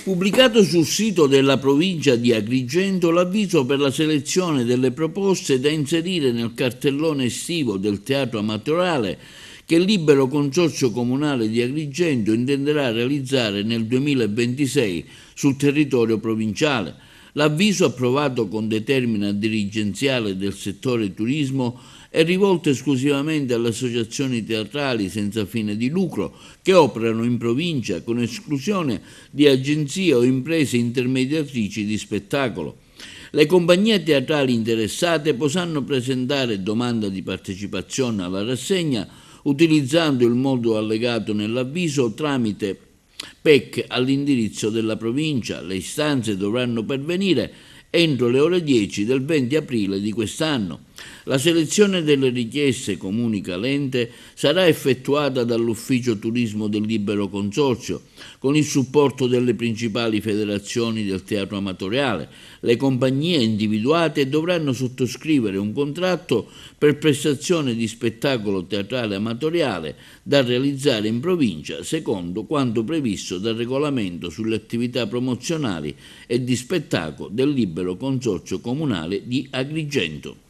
Pubblicato sul sito della provincia di Agrigento l'avviso per la selezione delle proposte da inserire nel cartellone estivo del Teatro Amatoriale che il Libero Consorzio Comunale di Agrigento intenderà realizzare nel 2026 sul territorio provinciale. L'avviso, approvato con determina dirigenziale del settore turismo, è rivolto esclusivamente alle associazioni teatrali senza fine di lucro che operano in provincia, con esclusione di agenzie o imprese intermediatrici di spettacolo. Le compagnie teatrali interessate potranno presentare domanda di partecipazione alla rassegna utilizzando il modulo allegato nell'avviso tramite PEC all'indirizzo della provincia. Le istanze dovranno pervenire entro le ore 10 del 20 aprile di quest'anno. La selezione delle richieste, comunica l'ente, sarà effettuata dall'Ufficio Turismo del Libero Consorzio, con il supporto delle principali federazioni del teatro amatoriale. Le compagnie individuate dovranno sottoscrivere un contratto per prestazione di spettacolo teatrale amatoriale da realizzare in provincia, secondo quanto previsto dal regolamento sulle attività promozionali e di spettacolo del Libero Consorzio Comunale di Agrigento.